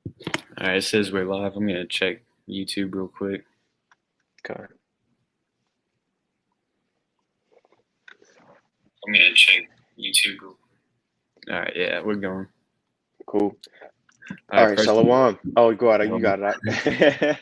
All right, it says we're live. I'm gonna check YouTube real quick. Okay. I'm gonna check YouTube. All right, yeah, we're going. Cool. All All right, right, first. Shalom. Oh, go ahead. You Um, got it.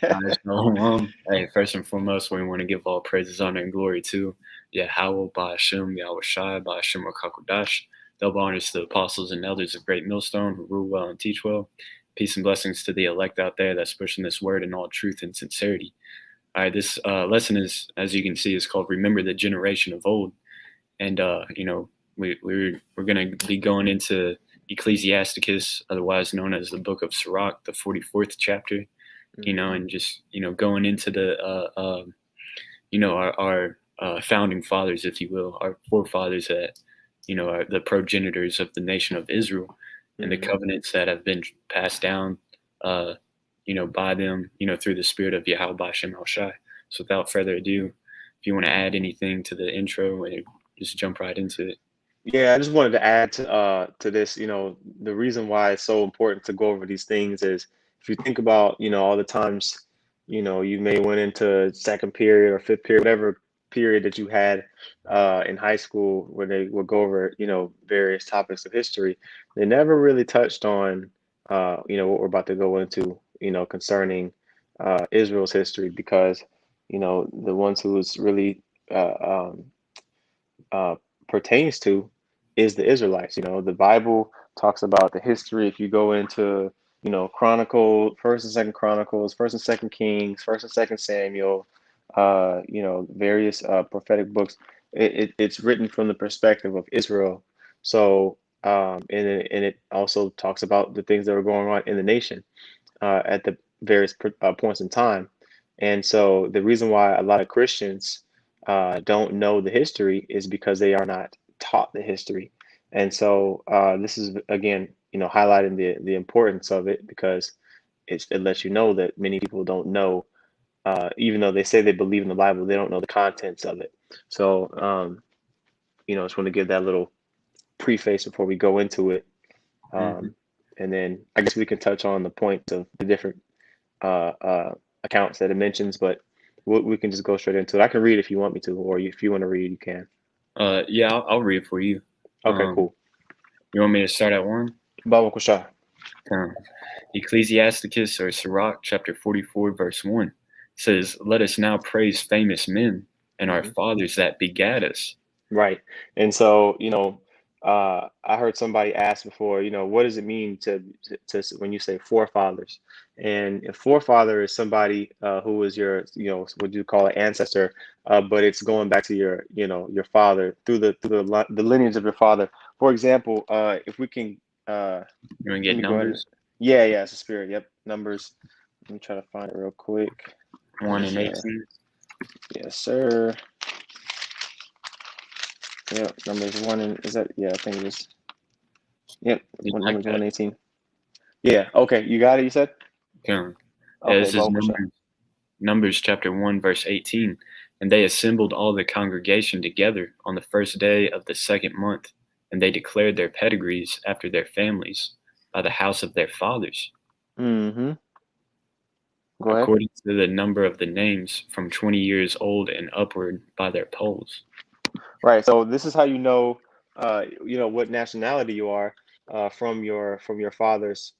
Nice. Hey, first and foremost, we want to give all praises, honor, and glory to Yahweh, Ba'ashem, Yahweh Shai, Ba'ashem, Rakakodash. Double honors to the apostles and elders of Great Millstone who rule well and teach well. Peace and blessings to the elect out there that's pushing this word in all truth and sincerity. All right, this lesson is, as you can see, is called "Remember the Generation of Old," and we're gonna be going into Ecclesiasticus, otherwise known as the Book of Sirach, the 44th chapter. And just going into the our founding fathers, if you will, our forefathers that are the progenitors of the nation of Israel, and the covenants that have been passed down, by them, through the spirit of Yahweh Bashem El Shai. So without further ado, if you want to add anything to the intro, and just jump right into it. Yeah, I just wanted to add to this. The reason why it's so important to go over these things is if you think about, all the times, you may went into second period or fifth period, whatever period that you had in high school where they would go over, various topics of history. They never really touched on, what we're about to go into, concerning Israel's history because, the ones who was really uh, pertains to is the Israelites. The Bible talks about the history. If you go into, Chronicle, First and Second Chronicles, First and Second Kings, First and Second Samuel, various prophetic books, it's written from the perspective of Israel. So, and it also talks about the things that were going on in the nation at the various points in time. And so the reason why a lot of Christians don't know the history is because they are not taught the history. And so this is again, highlighting the importance of it because it lets you know that many people don't know, even though they say they believe in the Bible, they don't know the contents of it. So I just want to give that little preface before we go into it. Mm-hmm. Um, and then I guess we can touch on the points of the different uh, uh, accounts that it mentions, but we can just go straight into it. I can read if you want me to, or if you want to read, you can. Yeah, I'll read for you. Okay, Um, cool. you want me to start at one? Baba Kusha. Um, Ecclesiasticus or Sirach, chapter 44, verse 1 says, "Let us now praise famous men and our Hmm. fathers that begat us." Right. And so, I heard somebody ask before, what does it mean to when you say forefathers? And a forefather is somebody who was your, what you call an ancestor, but it's going back to your, your father through the lineage of your father. For example, if we can, You want to let get me go ahead and, numbers? yeah, it's a spirit. Yep, numbers. Let me try to find it real quick. 1 and 18. Yes, sir. Yep, numbers one and is that? Yeah, I think it is. Yep, You like numbers that? 118. Yeah, okay, you got it. You said Okay. Yeah, okay. this is Baruch Hu. Numbers chapter 1, verse 18. And they assembled all the congregation together on the first day of the second month, and they declared their pedigrees after their families by the house of their fathers, Mm-hmm. Go ahead. according to the number of the names from 20 years old and upward by their polls. Right. So this is how what nationality you are from your father's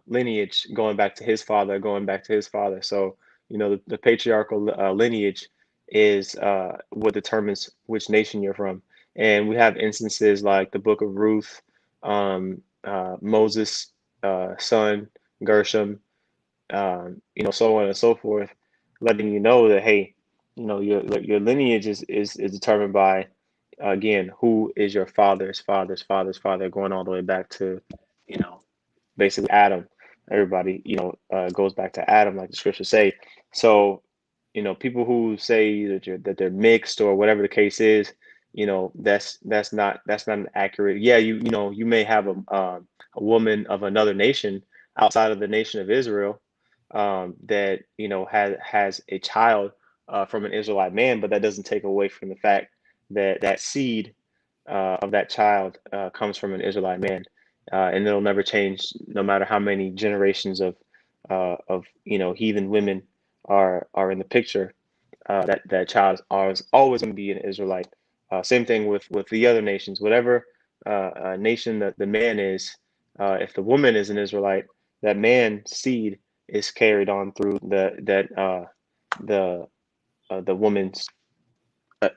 lineage, going back to his father, going back to his father. So the patriarchal lineage is what determines which nation you're from. And we have instances like the Book of Ruth, Moses' son Gershom, so on and so forth, letting you know that hey, your lineage is determined by again who is your father's father, going all the way back to you know basically Adam. Everybody goes back to Adam, like the scriptures say. So people who say that they're mixed or whatever the case is, that's not an accurate. Yeah, you may have a woman of another nation outside of the nation of Israel that has a child from an Israelite man, but that doesn't take away from the fact that that seed of that child comes from an Israelite man. and it'll never change, no matter how many generations of heathen women are in the picture. That child is always going to be an Israelite. Same thing with the other nations. Whatever nation that the man is, if the woman is an Israelite, that man's seed is carried on through the woman's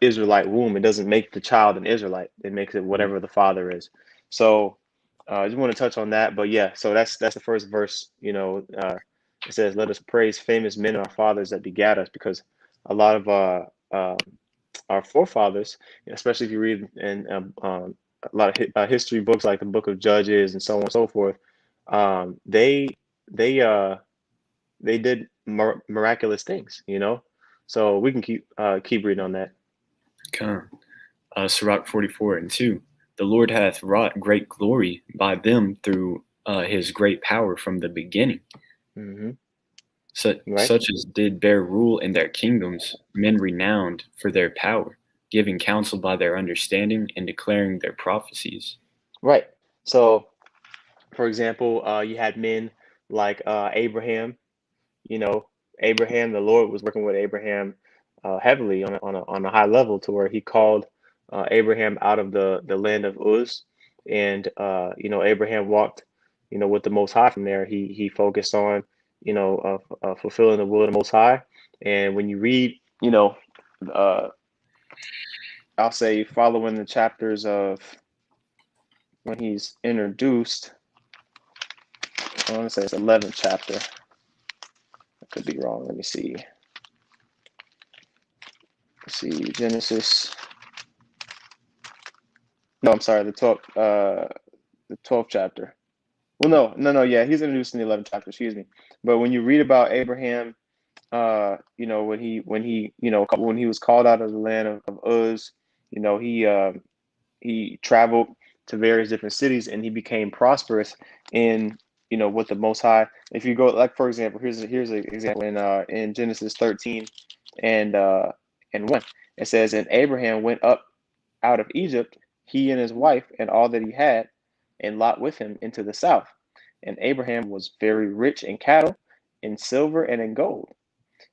Israelite womb. It doesn't make the child an Israelite. It makes it whatever the father is. So I just want to touch on that. But yeah, so that's the first verse. It says, "Let us praise famous men and our fathers that begat us," because a lot of our forefathers, especially if you read in a lot of history books like the Book of Judges and so on and so forth, they they uh, they did miraculous things. So we can keep reading on that. Come. Sirach 44:2. The Lord hath wrought great glory by them through his great power from the beginning. Hmm. Right. Such as did bear rule in their kingdoms, men renowned for their power, giving counsel by their understanding and declaring their prophecies. Right. So, for example, you had men like Abraham. You know, Abraham, the Lord was working with Abraham heavily on a high level, to where he called Abraham out of the land of Uz, and Abraham walked with the Most High. From there, he focused on fulfilling the will of the Most High. And when you read, uh, I'll say, following the chapters of when he's introduced, I want to say it's 11th chapter. I could be wrong. Let me see. Genesis. No, I'm sorry, the 12th chapter. Well, no, yeah, he's introduced in the 11th chapter, excuse me. But when you read about Abraham, when he was called out of the land of Uz, he traveled to various different cities, and he became prosperous in with the Most High. If you go, like, for example, here's an example in Genesis 13 and 1. It says, "And Abraham went up out of Egypt, he and his wife and all that he had, and Lot with him, into the south. And Abraham was very rich in cattle, in silver, and in gold.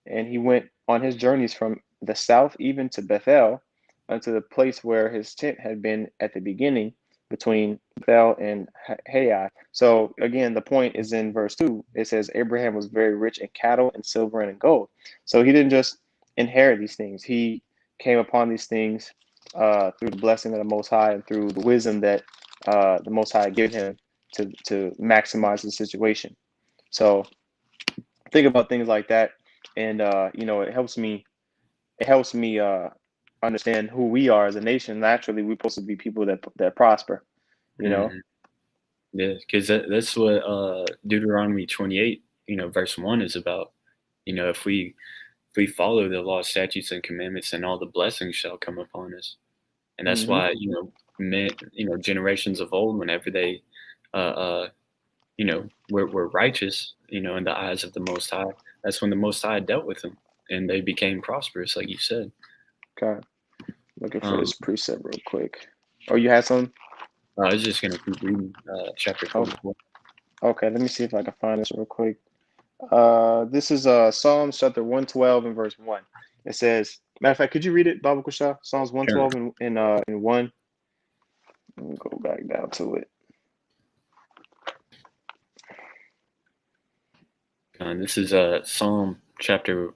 And he went on his journeys from the south even to Bethel, unto the place where his tent had been at the beginning, between Bethel and Hai." So again, the point is in verse 2. It says Abraham was very rich in cattle and silver and in gold. So he didn't just inherit these things. He came upon these things through the blessing of the Most High, and through the wisdom that the Most High gave him to maximize the situation. So think about things like that, and it helps me. It helps me understand who we are as a nation. Naturally, we're supposed to be people that prosper. You know. Mhm. Yeah, because that's what Deuteronomy 28, verse 1 is about. If we follow the law, statutes, and commandments, then all the blessings shall come upon us. And that's Hmm. why, men, generations of old, whenever they, were righteous, in the eyes of the Most High, that's when the Most High dealt with them, and they became prosperous, like you said. Okay. Looking for Um, this precept real quick. Oh, you had some? I was just gonna keep reading chapter Oh, 44. okay. Let me see if I can find this real quick. This is Psalms chapter 112 and verse 1. It says, matter of fact, could you read it, Baba Kusha? Psalms Sure. 112 and 1. Let me go back down to it. This is Psalm chapter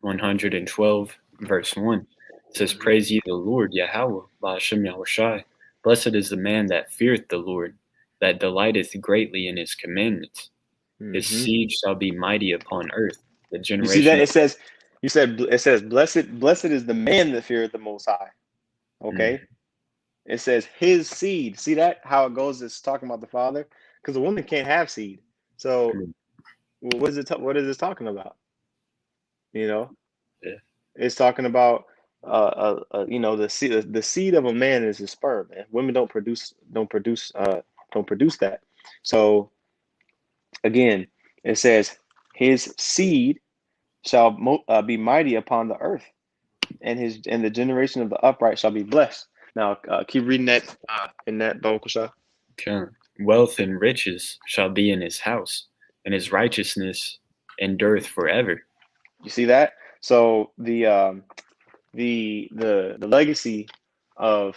112, verse 1. It says, "Praise ye the Lord, Yahweh, Ba'ashem Yahushai. Blessed is the man that feareth the Lord, that delighteth greatly in his commandments. His Hmm. seed shall be mighty upon earth. The You see generation that? of It says, blessed is the man that feareth the Most High. Mm, Okay. It says his seed. See that? How it goes? It's talking about the father, because a woman can't have seed. So mm, what is it? What is this talking about? You know, yeah, it's talking about the seed of a man is his sperm. Man, women don't produce that. So again, it says his seed shall be mighty upon the earth, and the generation of the upright shall be blessed. Now keep reading that in that Baba Kushah. okay. Wealth and riches shall be in his house, and his righteousness endureth forever. You see that? So the legacy of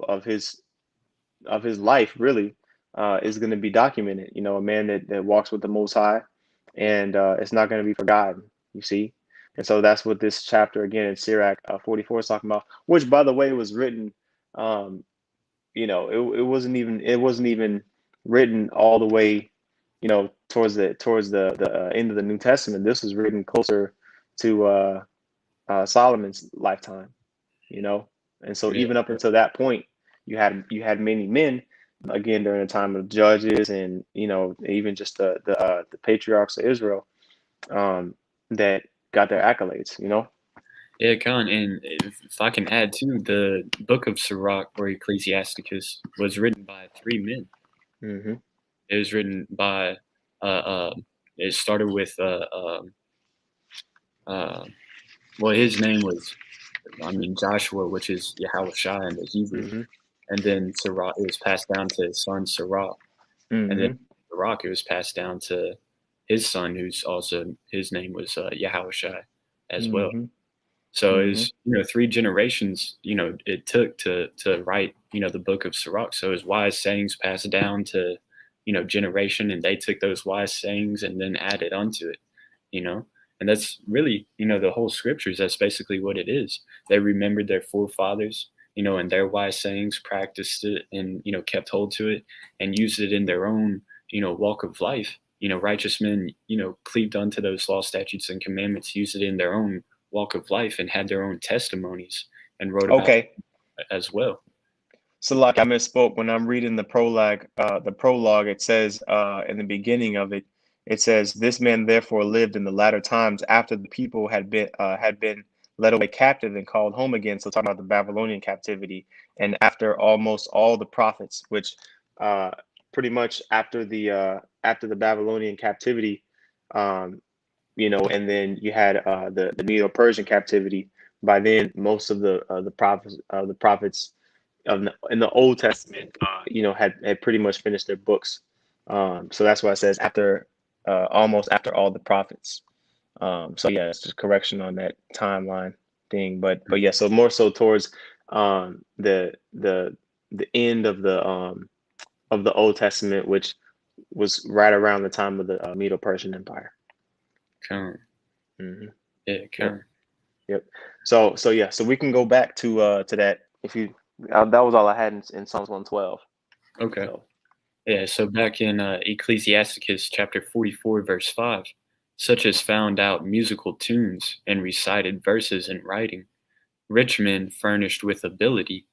of his life really is going to be documented. You know, a man that walks with the Most High, and it's not going to be forgotten. You see, and so that's what this chapter again in Sirach 44 is talking about. Which, by the way, was written. Um, it wasn't even written all the way, towards the end of the New Testament. This was written closer to Solomon's lifetime. You know, and so Yeah, even up until that point, you had many men again during the time of judges, and even just the patriarchs of Israel, that got their accolades. yeah, Con. And if I can add too, the book of Sirach or Ecclesiasticus was written by three men. Hmm. It was written by, uh, uh, it started with, uh, well, his name was, Joshua, which is Yahushua in the Hebrew. Hmm. And then Sirach, it was passed down to his son Sirach. And then Hmm. Sirach, it was passed down to his son, who's also, his name was Yahushua as well. Hmm. So it Hmm. was, three generations, it took to write, the book of Sirach. So his wise sayings passed down to, generation, and they took those wise sayings and then added onto it, you know. And that's really, the whole scriptures. That's basically what it is. They remembered their forefathers, and their wise sayings, practiced it, and kept hold to it, and used it in their own, walk of life. Righteous men, cleaved unto those law, statutes, and commandments, used it in their own walk of life, and had their own testimonies and wrote about Okay. it as well. So, like, I misspoke when I'm reading the prologue. It says in the beginning of it, it says, "This man therefore lived in the latter times after the people had been led away captive and called home again." So, talking about the Babylonian captivity, and after almost all the prophets, which uh, pretty much after the Babylonian captivity, um, and then you had the Medo-Persian captivity. By then, most of the prophets in the Old Testament, had pretty much finished their books. So that's why it says after, almost after all the prophets. So yeah, it's just correction on that timeline thing. But yeah, so more so towards the end of the Old Testament, which was right around the time of the Medo-Persian Empire. Come, Hmm. yeah, Yep. come. Yep. So yeah, so we can go back to that if you. That was all I had in Psalms 112. Okay. So. Yeah, so back in Ecclesiasticus chapter 44, verse 5, such as found out musical tunes and recited verses in writing, rich men furnished with ability,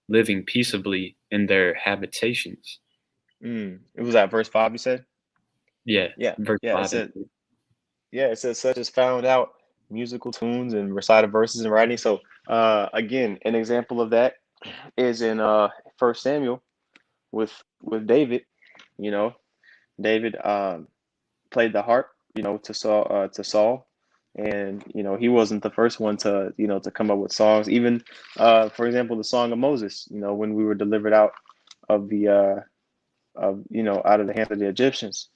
living peaceably in their habitations. It was at verse 5, you said? Yeah, Yeah, verse yeah. It 5 and said, 6. yeah, it says such as found out musical tunes and recited verses in writing. So, again, an example of that is in First Samuel with David. You know, David played the harp. To Saul, and he wasn't the first one to come up with songs. Even, for example, the Song of Moses. When we were delivered out of the out of the hands of the Egyptians.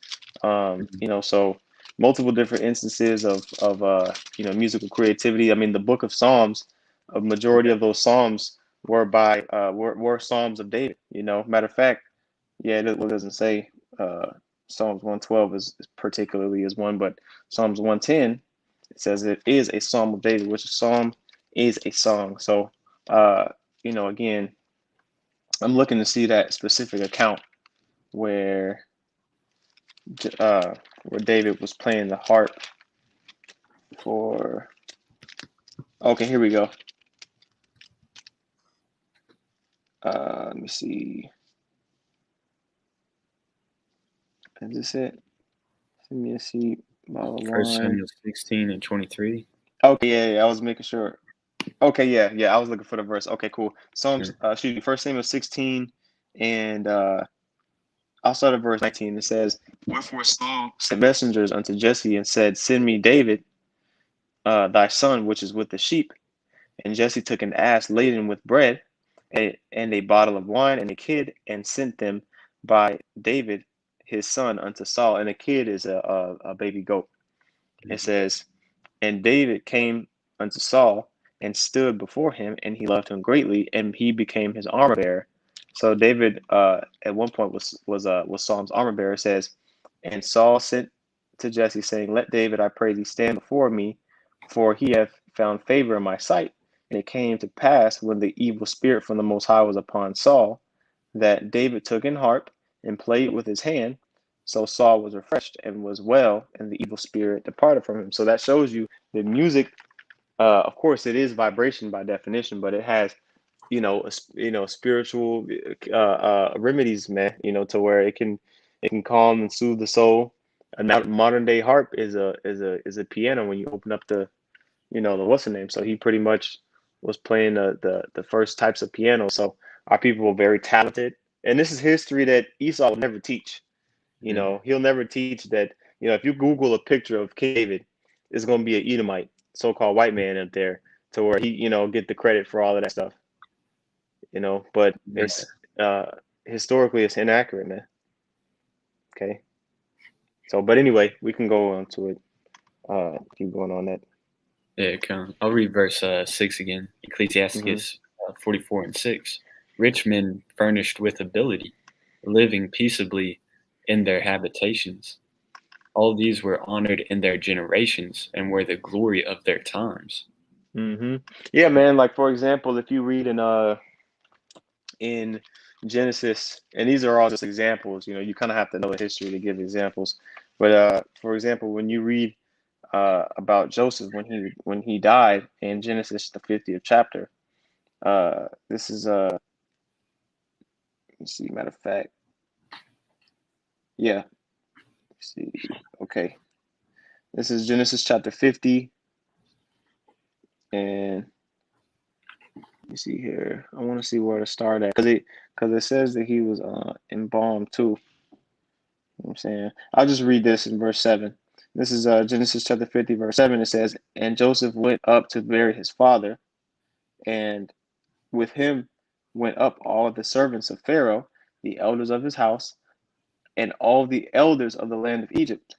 Mhm. So multiple different instances of musical creativity. I mean, the Book of Psalms, a majority Yeah, of those psalms were psalms of David. Matter of fact, yeah, it doesn't say Psalms 112 is particularly is one, but Psalms 110, it says it is a psalm of David, which a psalm is a song. So, again, I'm looking to see that specific account where where David was playing the harp for. Okay, here we go. Let me see. Is this it? Let me see. Bottle of First wine. Samuel 16 and 23. Okay, yeah. I was making sure. Okay, yeah. I was looking for the verse. Okay, cool. Yeah. Psalms. Excuse me. First Samuel 16, and I'll start at verse 19. It says, "Wherefore Saul sent messengers unto Jesse and said, Send me David, thy son, which is with the sheep. And Jesse took an ass laden with bread, and a bottle of wine, and a kid, and sent them. by David his son unto Saul, and a kid is a baby goat. It Mhm. says, and David came unto Saul and stood before him, and he loved him greatly, and he became his armor bearer. So David, at one point was Saul's armor bearer. It says, and Saul sent to Jesse, saying, let David, I pray thee, stand before me, for he hath found favor in my sight. And it came to pass, when the evil spirit from the Most High was upon Saul, that David took an harp and played with his hand. So Saul was refreshed and was well, and the evil spirit departed from him. So that shows you that music, of course, it is vibration by definition, but it has, spiritual remedies, man. To where it can calm and soothe the soul. A modern day harp is a piano when you open up the what's the name. So he pretty much was playing the first types of piano. So our people were very talented, and this is history that Esau will never teach. Mhm. He'll never teach that. If you Google a picture of King David, it's going to be an Edomite, so-called white man up there, to where he get the credit for all of that stuff. But Yeah. it's uh, historically it's inaccurate, man. Okay. So, but anyway, we can go on to it. Keep going on that. Yeah, come. I'll read verse 6 again. Hmm. Ecclesiasticus 44 and 6. Rich men furnished with ability, living peaceably in their habitations. All these were honored in their generations and were the glory of their times. Hmm. Yeah, man. Like for example, if you read in Genesis, and these are all just examples. You kind of have to know the history to give examples. But for example, when you read about Joseph when he died in Genesis the 50th chapter, this is let's see, matter of fact, yeah, let's see, okay, this is Genesis chapter 50, and let me see here. I want to see where to start at because it says that he was embalmed too. You know what I'm saying? I'll just read this in verse 7. This is Genesis chapter 50, verse 7. It says, and Joseph went up to bury his father, and with him went up all the servants of Pharaoh, the elders of his house, and all the elders of the land of Egypt,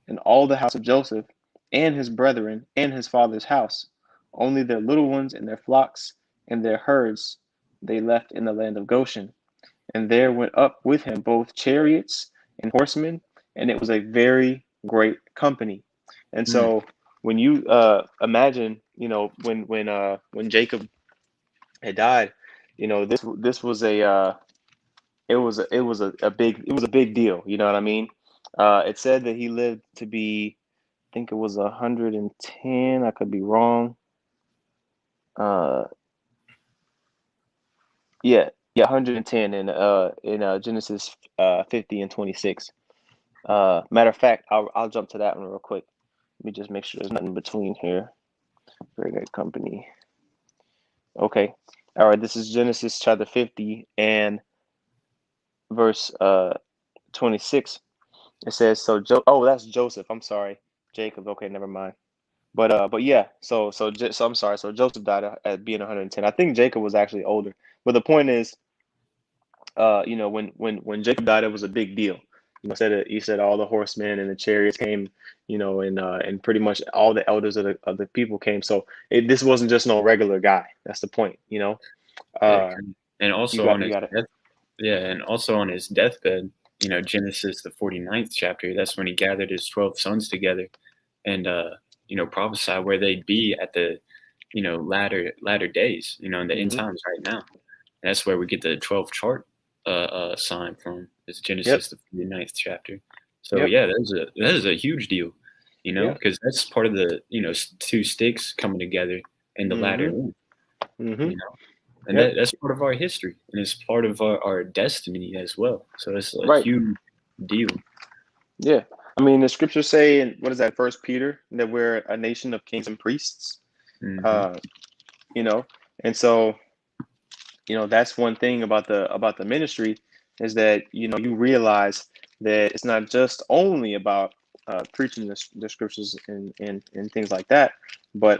and all the house of Joseph, and his brethren, and his father's house. Only their little ones and their flocks and their herds they left in the land of Goshen. And there went up with him both chariots and horsemen, and it was a very great company. And Mm, so when you imagine, when Jacob had died, this was a big deal. You know what I mean? It said that he lived to be, I think it was 110. I could be wrong. Uh, yeah, yeah, 110 in Genesis 50 and 26. Matter of fact, I'll jump to that one real quick. Let me just make sure there's nothing between here. Very good company. Okay. All right. This is Genesis chapter 50 and verse 26. It says, oh, that's Joseph. I'm sorry. Jacob. Okay, never mind. But yeah. So I'm sorry. So Joseph died at being 110. I think Jacob was actually older. But the point is, when Jacob died, it was a big deal. He said all the horsemen and the chariots came, and pretty much all the elders of the people came. So this wasn't just no regular guy. That's the point. yeah, Uh, come. And you also on got you his got it. death, yeah, and also on his deathbed, Genesis the 49th chapter, that's when he gathered his 12 sons together and prophesied where they'd be at the latter days, in the end Hmm. times right now. And that's where we get the 12 chart sign from. It's Yep. Genesis the 49th chapter. So Yep. yeah, that is a huge deal, Yeah. because that's part of the two sticks coming together in the latter Hmm. end, Hmm. you know, and Yep. that's part of our history and it's part of our destiny as well. So it's a Right. huge deal. Yeah. I mean, the scriptures say, in what is that, First Peter, that we're a nation of kings and priests. Hmm. Uh, you know, and so that's one thing about the ministry, is that you realize that it's not just only about preaching the scriptures and things like that, but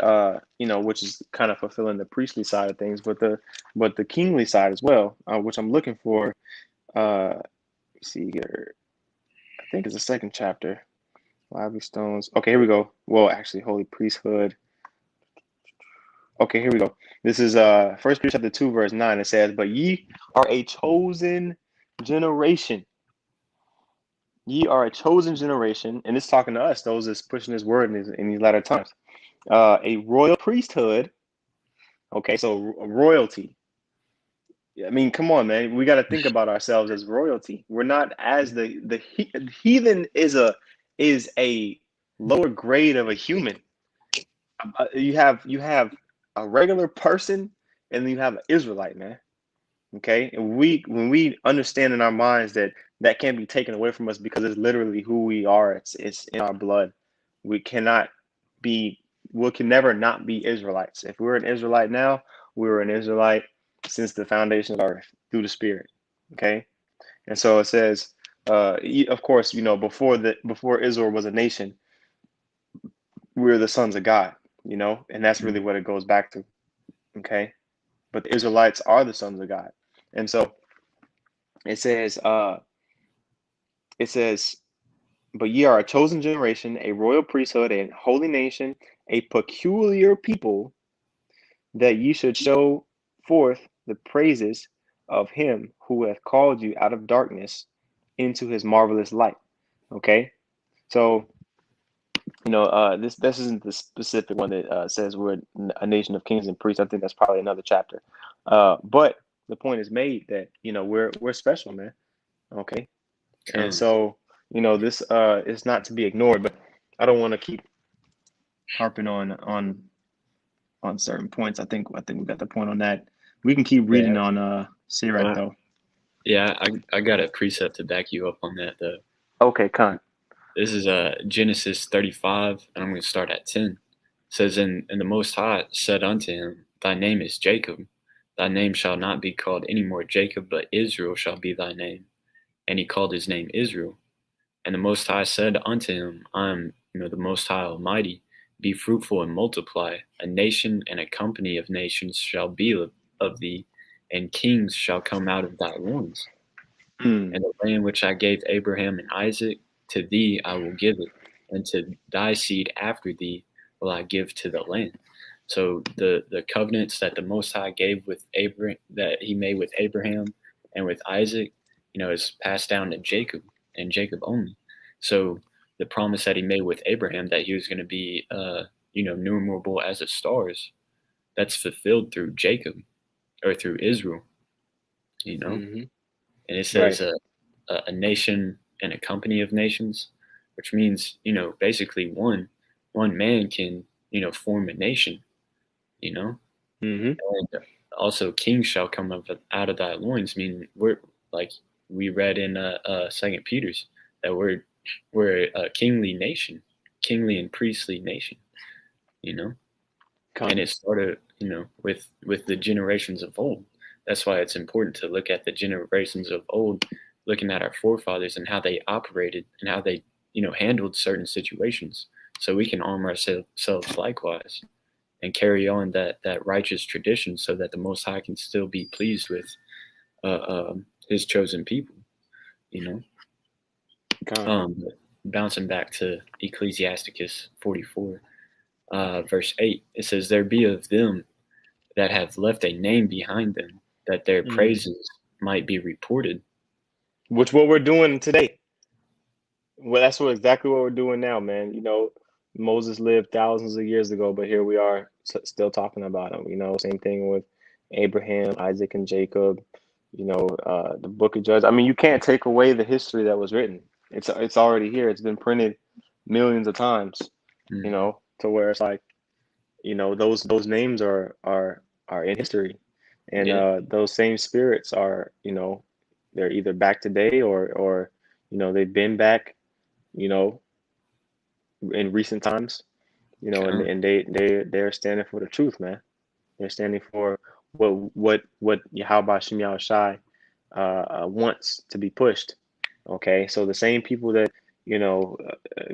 which is kind of fulfilling the priestly side of things, but the kingly side as well, which I'm looking for. Uh, see here. I think it's the second chapter. Lively stones. Okay, here we go. Well, actually, holy priesthood. Okay, here we go. This is First Peter chapter 2, verse 9. It says, "But ye are a chosen generation. Ye are a chosen generation," and it's talking to us, those that's pushing His word in these latter times. A royal priesthood. Okay, so royalty. I mean, come on, man. We got to think about ourselves as royalty. We're not as the heathen is a lower grade of a human. You have a regular person, and then you have an Israelite, man. Okay, and when we understand in our minds that that can't be taken away from us because it's literally who we are. It's in our blood. We cannot be. We can never not be Israelites. If we're an Israelite now, we were an Israelite since the foundation of the earth through the Spirit. Okay, and so it says, of course, before Israel was a nation, we were the sons of God. And that's really what it goes back to. Okay, but the Israelites are the sons of God, and so it says, "But ye are a chosen generation, a royal priesthood, a holy nation, a peculiar people, that ye should show forth the praises of him who hath called you out of darkness into his marvelous light." Okay, so this isn't the specific one that says we're a nation of kings and priests. I think that's probably another chapter. But the point is made that we're special, man. Okay, and so this is not to be ignored, but I don't want to keep harping on certain points. I think we got the point on that. We can keep reading on Sirach though. Yeah, I got a precept to back you up on that though. Okay, Con. This is Genesis 35, and I'm going to start at 10. It says, and the Most High said unto him, Thy name is Jacob. Thy name shall not be called any more Jacob, but Israel shall be thy name. And he called his name Israel. And the Most High said unto him, I am, the Most High Almighty. Be fruitful and multiply. A nation and a company of nations shall be of thee, and kings shall come out of thy loins. And the land which I gave Abraham and Isaac, to thee I will give it, and to thy seed after thee will I give to the land. So the covenants that the Most High gave with Abraham, that he made with Abraham and with Isaac, is passed down to Jacob and Jacob only. So the promise that he made with Abraham that he was going to be, numerable as the stars, that's fulfilled through Jacob or through Israel. Mm-hmm. And it says a nation and a company of nations, which means basically one man can form a nation. Mm-hmm. And also kings shall come out of thy loins, meaning we're like we read in Second Peter's that we're a kingly nation, kingly and priestly nation. And it started with the generations of old. That's why it's important to look at the generations of old, looking at our forefathers and how they operated and how they handled certain situations, so we can arm ourselves likewise and carry on that righteous tradition, so that the Most High can still be pleased with his chosen people. Bouncing back to Ecclesiasticus 44, verse 8, it says, There be of them that have left a name behind them, that their praises might be reported. Which what we're doing today. Well, that's exactly what we're doing now, man. Moses lived thousands of years ago, but here we are still talking about him. Same thing with Abraham, Isaac, and Jacob. The Book of Judges. I mean, you can't take away the history that was written. It's already here. It's been printed millions of times. To where it's like, those names are in history, and those same spirits are, they're either back today or they've been back, in recent times, and they're standing for the truth, man. They're standing for what Yahweh Shem Yahushai wants to be pushed. Okay, so the same people that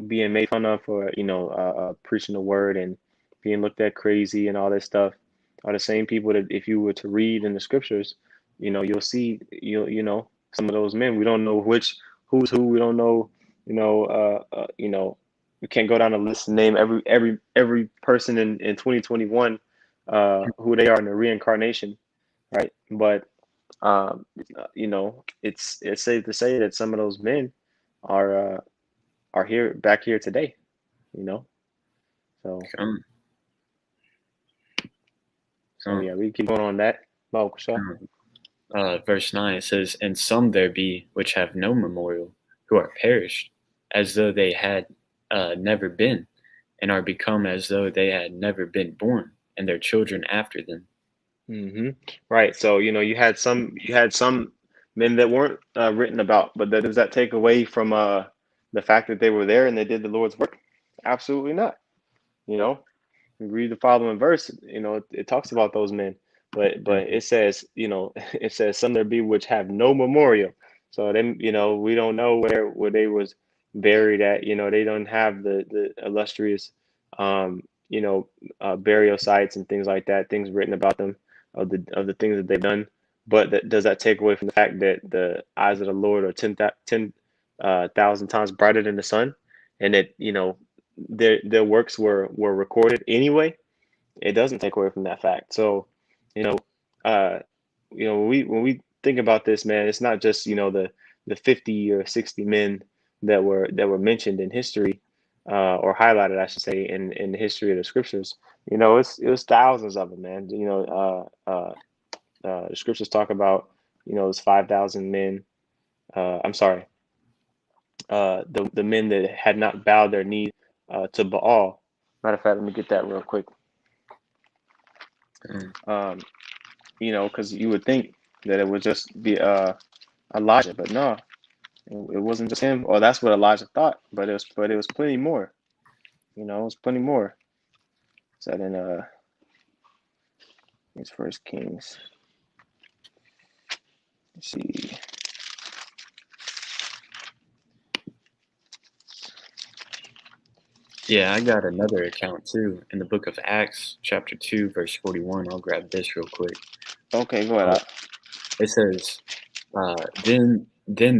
being made fun of for preaching the word and being looked at crazy and all this stuff are the same people that, if you were to read in the scriptures, you'll see some of those men. We don't know who's who. We don't know, we can't go down the list and name every person in 2021 who they are in the reincarnation, right? But it's safe to say that some of those men are here back here today, you know. So Um, yeah, we keep going on that. Oh, sure. Verse 9, it says, "And some there be which have no memorial, who are perished, as though they had never been, and are become as though they had never been born, and their children after them." Right. So you had some men that weren't written about, but does that take away from the fact that they were there and they did the Lord's work? Absolutely not. You know, we read the following verse. It talks about those men, but it says, it says some there be which have no memorial. So then, we don't know where they was buried at. They don't have the illustrious, burial sites and things like that. Things written about them of the things that they've done. But does that take away from the fact that the eyes of the Lord are 10,000 times brighter than the sun, and that their works were recorded anyway? It doesn't take away from that fact. So, you know, uh, when we think about this, man, it's not just the 50 or 60 men that were mentioned in history, or highlighted, I should say, in the history of the scriptures. It was thousands of them, man. The scriptures talk about it's 5,000 men. I'm sorry, the men that had not bowed their knee to Baal. Matter of fact, let me get that real quick. Mm. Because you would think that it would just be Elijah, but no, it wasn't just him. Or that's what Elijah thought, but it was plenty more. It was plenty more. So then, it's First Kings. Let's see. Yeah, I got another account too in the book of Acts, chapter 2, verse 41. I'll grab this real quick. Okay, go ahead. It says, then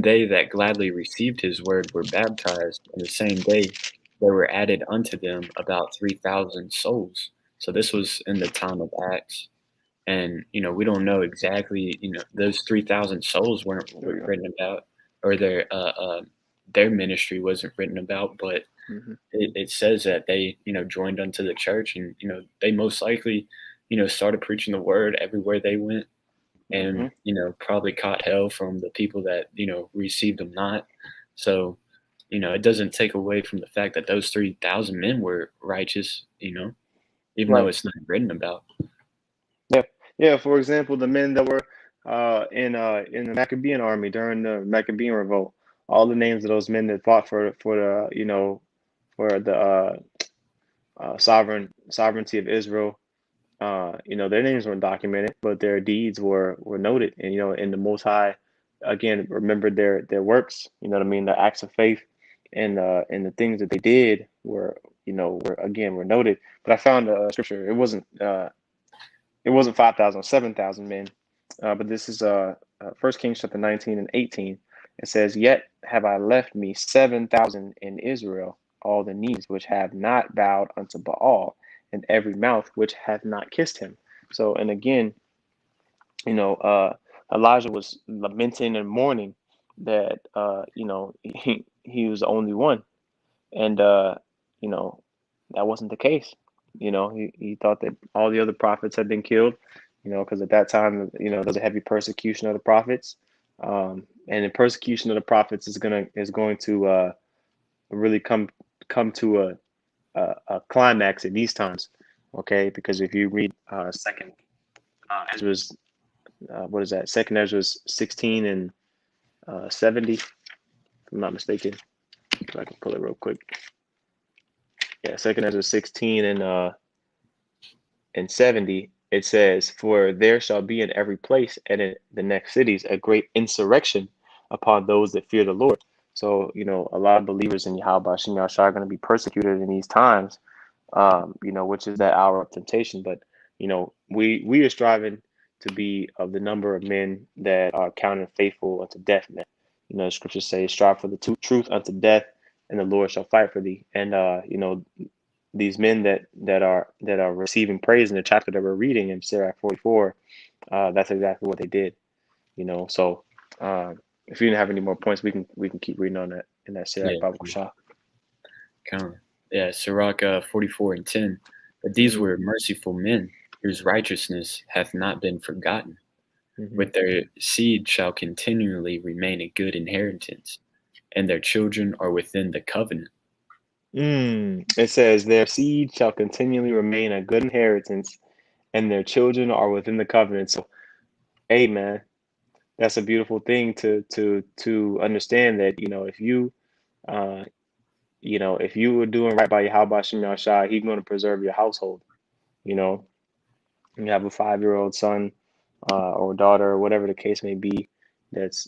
they that gladly received his word were baptized, and the same day there were added unto them about 3,000 souls. So this was in the time of Acts. And, we don't know exactly, those 3,000 souls weren't There we go. written about, or their ministry wasn't written about, but it says that they, joined unto the church, and, they most likely, started preaching the word everywhere they went, and, probably caught hell from the people that, received them not. So, it doesn't take away from the fact that those 3,000 men were righteous, even though Right. it's not written about. Yeah. Yeah. For example, the men that were in the Maccabean army during the Maccabean revolt, all the names of those men that fought for the for the sovereignty of Israel. Their names weren't documented, but their deeds were noted, and and the Most High again remembered their works. You know what I mean? The acts of faith and the things that they did were noted. But I found a scripture. It wasn't 5,000, 7,000 men, but this is 1 Kings chapter 19 and 18. It says, "Yet have I left me 7,000 in Israel, all the knees which have not bowed unto Baal, and every mouth which hath not kissed him." So, and again, Elijah was lamenting and mourning that he was the only one, and that wasn't the case. He thought that all the other prophets had been killed, because at that time, there was a heavy persecution of the prophets, and the persecution of the prophets is going to really come to a climax in these times. Okay, because if you read second Ezra's, what is that? Second Ezra's 16 and 70, if I'm not mistaken. If I can pull it real quick. Yeah, Second Ezra 16 and 70. It says, "For there shall be in every place and in the next cities a great insurrection upon those that fear the Lord." So, a lot of believers in Yahweh Hashem Yahshua are going to be persecuted in these times, which is that hour of temptation. But, we are striving to be of the number of men that are counted faithful unto death, man. The scriptures say, strive for the truth unto death, and the Lord shall fight for thee. And these men that are receiving praise in the chapter that we're reading in Sirach 44, that's exactly what they did. So if you didn't have any more points, we can keep reading on that in that Sirach Yeah, Baba Kushah. kind of. Yeah, Sirach 44:10. But these Mhm. were merciful men, whose righteousness hath not been forgotten. Mhm. With their seed shall continually remain a good inheritance, and their children are within the covenant. It says, their seed shall continually remain a good inheritance, and their children are within the covenant. So, hey, man, that's a beautiful thing to understand that, uh, if you were doing right by Yahweh Shem Yahshai, he's going to preserve your household. You know, you have a 5-year-old son or daughter, or whatever the case may be, that's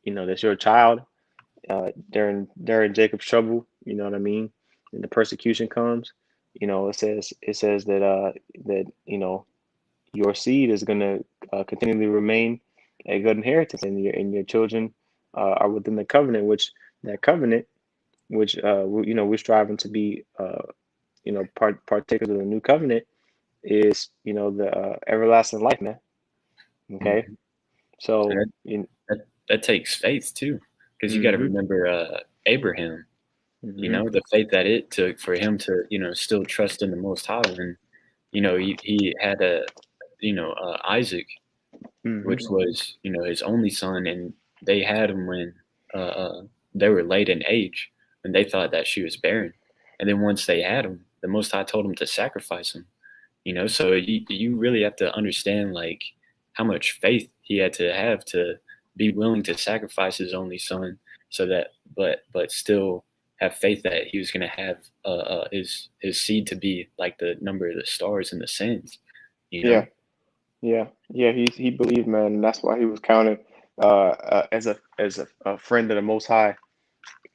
that's your child. During Jacob's trouble, you know what I mean, and the persecution comes. It says that your seed is going to continually remain a good inheritance, and your children are within the covenant, which that covenant, which we're striving to be partakers of the new covenant, is the everlasting life, man. Okay, Mhm. And so that takes faith too, because you got to mm-hmm, remember Abraham. mm-hmm, The faith that it took for him to still trust in the Most High when he had Isaac, mm-hmm. which was his only son, and they had him when they were late in age, and they thought that she was barren, and then once they had him, the Most High told him to sacrifice him. So you really have to understand like how much faith he had to have to be willing to sacrifice his only son, so that but still have faith that he was going to have his seed to be like the number of the stars in the sands. you Yeah, know yeah. He believed, man, and that's why he was counted as a friend of the Most High.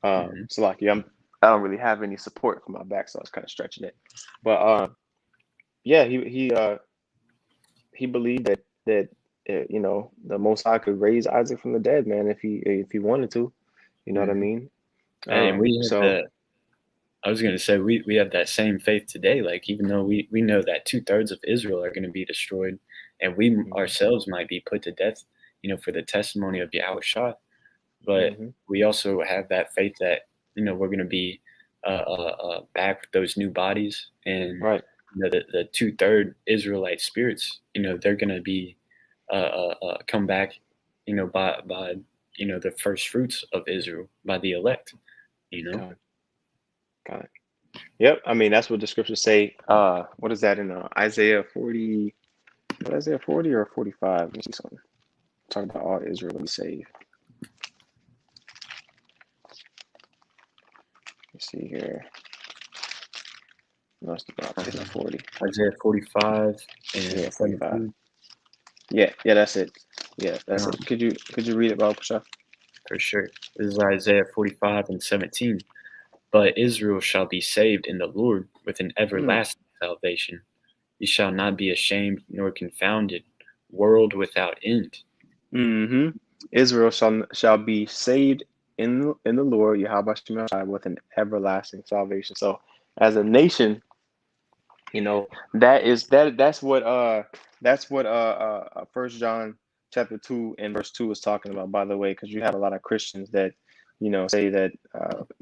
hmm So like, yeah, I don't really have any support for my back, so I was kind of stretching it. But yeah, he believed that the Most High could raise Isaac from the dead, man, if he wanted to. You know what I hmm mean? and we have So. the I was going to say we have that same faith today. Like even though we know that 2/3 of Israel are going to be destroyed, and we Mhm, ourselves might be put to death, for the testimony of Yahweh Shah, but mhm. we also have that faith that we're going to be back with those new bodies, and Right. the 2/3 Israelite spirits, they're going to be come back, by the first fruits of Israel, by the elect. You know, Got it. Got it. Yep. I mean, that's what the scriptures say. What is that in Isaiah 40? What, Isaiah 40 or 45? Let me see something. Talk about all Israel will be saved. Let's see here. No, it's about Isaiah um, 40. Isaiah 45 Yeah, and 45. 17. Yeah, that's it. Yeah, that's Um, it. Could you read it, Bob Pasha? for sure. This is Isaiah 45 and 17. But Israel shall be saved in the Lord with an Mm. everlasting salvation. Ye shall not be ashamed nor confounded, world without end. Mm-hmm. Israel shall be saved in the Lord Yahweh Shem Yahshai with an everlasting salvation. So, as a nation, that's what First John chapter 2 and verse 2 is talking about, by the way, because you have a lot of Christians that say that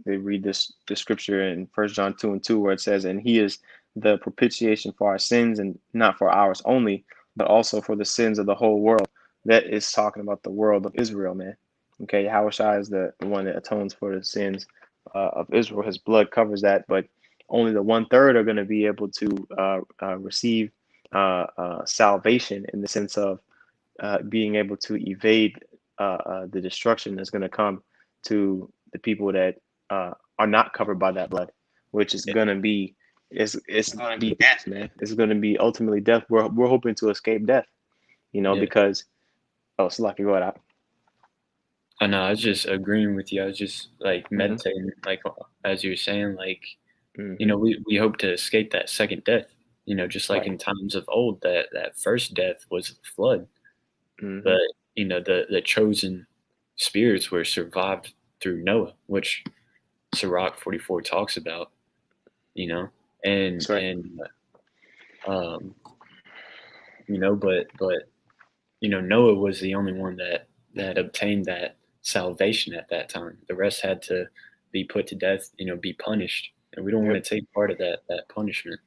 they read the scripture in First John 2 and 2, where it says, and he is the propitiation for our sins, and not for ours only, but also for the sins of the whole world. That is talking about the world of Israel, man. Okay, Yahushua is the one that atones for the sins of Israel. His blood covers that, but only the 1/3 are going to be able to receive salvation, in the sense of being able to evade the destruction that's going to come to the people that are not covered by that blood, which is Yeah, going to be it's going to be death, man. It's going to be ultimately death. We're hoping to escape death, yeah. because it's lucky. Go ahead. I know. I was just agreeing with you. I was just like Mm-hmm. meditating, like as you were saying, like Mm-hmm. we hope to escape that second death. just like Right. in times of old, that first death was the flood, Hmm. but the chosen spirits were survived through Noah, which Sirach 44 talks about, you know, and That's right. and um, but Noah was the only one that obtained that salvation at that time. The rest had to be put to death, be punished, and we don't want Yep. to take part of that punishment.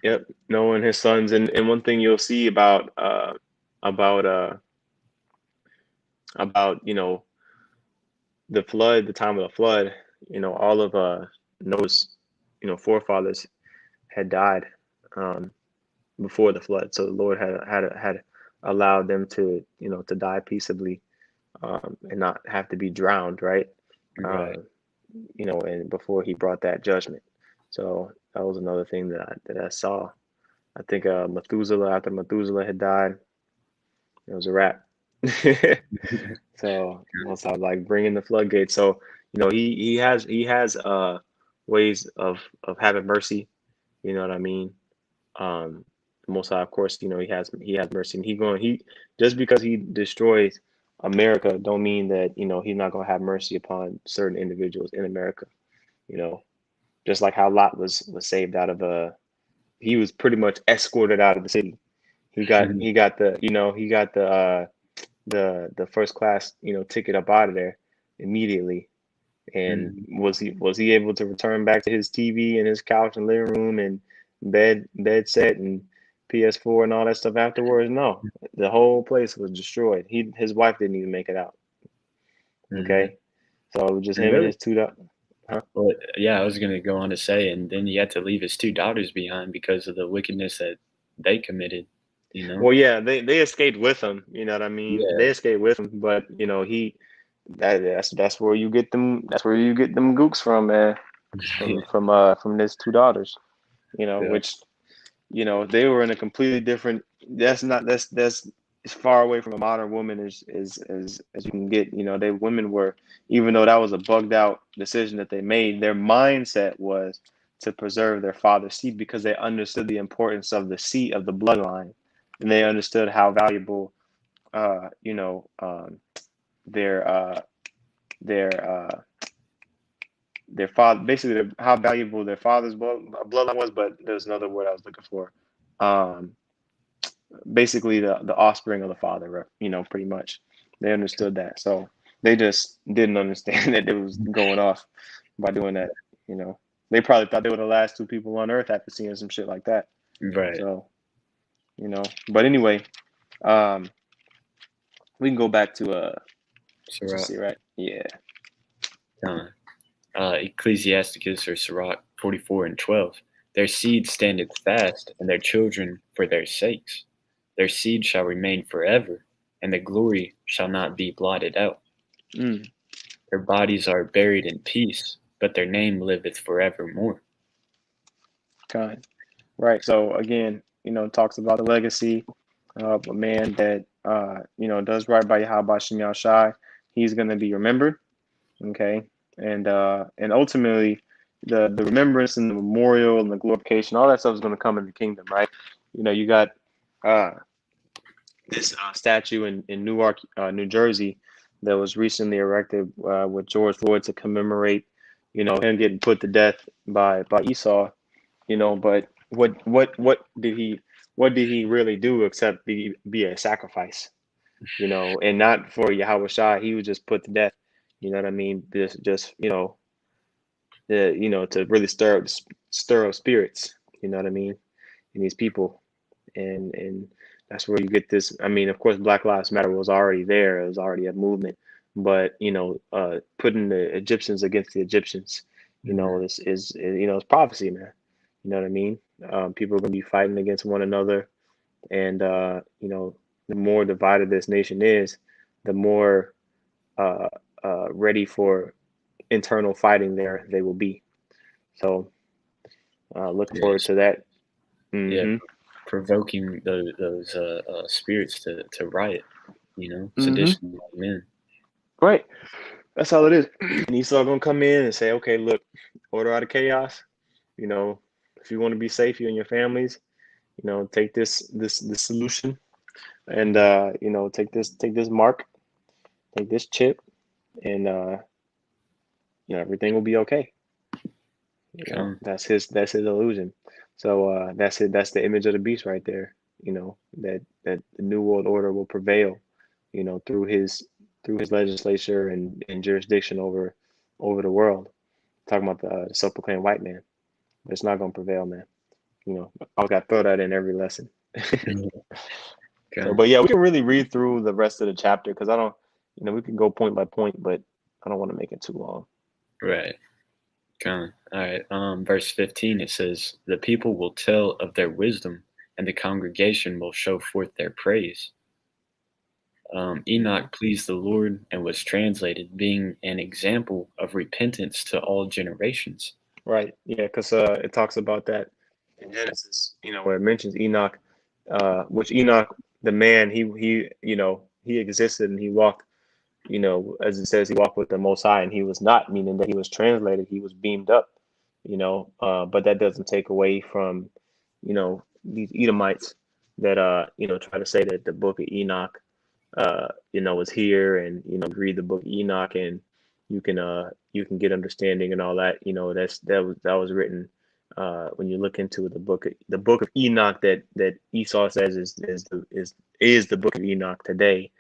Yep. Noah and his sons, and one thing you'll see about about the flood, the time of the flood, all of Noah's forefathers had died um, before the flood. So the Lord had allowed them to to die peaceably and not have to be drowned, right? Right. Uh, and before He brought that judgment. So that was another thing that I saw. I think Methuselah, after Methuselah had died, it was a wrap. So once I was like bringing the floodgates. So he has ways of having mercy. You know what I mean? Um, the Most High, of course, he has mercy, and he just because he destroys America, don't mean that he's not gonna have mercy upon certain individuals in America. You know, just like how Lot was saved out of he was pretty much escorted out of the city. He got the first class ticket up out of there immediately. And Mhm. was he able to return back to his TV and his couch and living room and bed set and PS4 and all that stuff afterwards? No, the whole place was destroyed. His wife didn't even make it out. Mhm. Okay, so it was just And him and really, his two. Huh? well, yeah, I was gonna go on to say, and then he had to leave his two daughters behind because of the wickedness that they committed. You know? Well, yeah, they escaped with him. You know what I mean? They Yeah. escaped with him, but that's where you get them. That's where you get them gooks from, man. Yeah. From his two daughters. Yeah. Which they were in a completely different. That's as far away from a modern woman as you can get. They women were, even though that was a bugged out decision that they made, their mindset was to preserve their father's seed because they understood the importance of the seed of the bloodline, and they understood how valuable their their their father, basically how valuable their father's bloodline was. But there's another word I was looking for. Um, Basically the offspring of the father, pretty much. They understood that. So they just didn't understand that it was going off by doing that. You know, they probably thought they were the last two people on earth after seeing some shit like that. Right. So, but anyway, um, we can go back to So, let's see, right? Yeah. Ecclesiasticus or Sirach 44 and 12. Their seed standeth fast, and their children for their sakes. Their seed shall remain forever, and the glory shall not be blotted out. Mm, Their bodies are buried in peace, but their name liveth forevermore. kind. Right. So again, it talks about the legacy of a man that does right by Yahweh Shem Shai. He's gonna be remembered. Okay, and ultimately the remembrance and the memorial and the glorification, all that stuff is going to come in the kingdom, right? You got uh this statue in Newark, New Jersey, that was recently erected with George Floyd to commemorate him getting put to death by Esau. But what did he really do except be a sacrifice? And not for Yahweh Shai. He was just put to death. You know what I mean? Just to really stir up spirits. You know what I mean? In these people, and that's where you get this. I mean, of course, Black Lives Matter was already there. It was already a movement, but putting the Egyptians against the Egyptians, Mhm. this is it's prophecy, man. You know what I mean? People are going to be fighting against one another, and the more divided this nation is, the more uh, ready for internal fighting they will be. So looking forward Yes. to that. Yeah. Hmm. Provoking those spirits to riot, Hmm. sedition among men. Right. That's all it is. And Esau gonna come in and say, okay, look, order out of chaos. You know, if you want to be safe, you and your families. take this solution, and take this mark, take this chip, and everything will be okay. Come. That's his illusion. So that's it. That's the image of the beast right there. That the new world order will prevail. Through his legislature and jurisdiction over the world. Talking about the self-proclaimed white man, but it's not gonna prevail, man. I got to throw that in every lesson. So, Come. but yeah, we can really read through the rest of the chapter because I don't, we can go point by point, but I don't want to make it too long. Right. Come. All right. Verse 15, it says, "The people will tell of their wisdom, and the congregation will show forth their praise." Enoch pleased the Lord and was translated, being an example of repentance to all generations. Right. Yeah, because it talks about that in Genesis, where it mentions Enoch, which Enoch, the man, he existed and he walked, as it says, he walked with the Most High, and he was not, meaning that he was translated, he was beamed up, but that doesn't take away from, these Edomites that, try to say that the book of Enoch, was here, and, read the book of Enoch, and you can get understanding and all that. That was written when you look into the book of Enoch that Esau says is the book of Enoch today,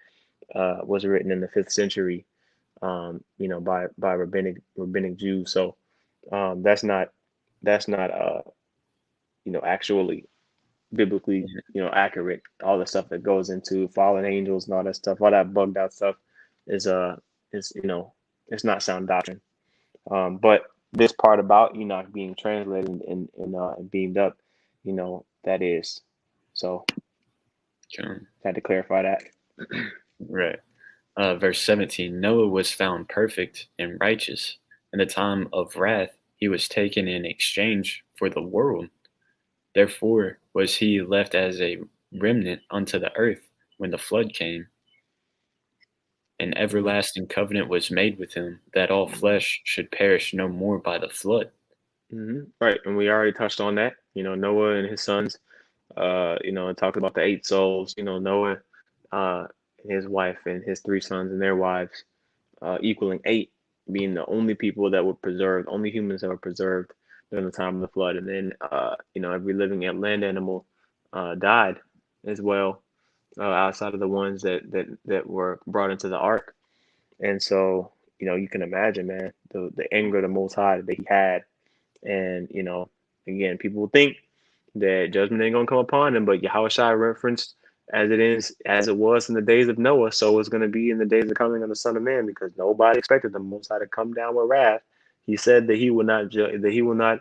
was written in the 5th century, by rabbinic Jews. So that's not actually biblically accurate. All the stuff that goes into fallen angels and all that stuff, all that bugged out stuff, is is it's not sound doctrine. But this part about Enoch being translated and beamed up, that is. So Come. had to clarify that. Right. Verse 17, "Noah was found perfect and righteous. In the time of wrath, he was taken in exchange for the world. Therefore was he left as a remnant unto the earth when the flood came. An everlasting covenant was made with him, that all flesh should perish no more by the flood." Right, and we already touched on that. Noah and his sons. And talked about the 8 souls. Noah, his wife, and his 3 sons and their wives, equaling 8, being the only people that were preserved, only humans that were preserved during the time of the flood. And then, every living land animal died as well, outside of the ones that were brought into the ark. And so, you can imagine, man, the anger of the Most High that he had. And, again, people think that judgment ain't gonna come upon him, but Yahushua referenced, as it was in the days of Noah, so it's gonna be in the days of coming of the Son of Man, because nobody expected the Most High to come down with wrath. He said that he will not judge the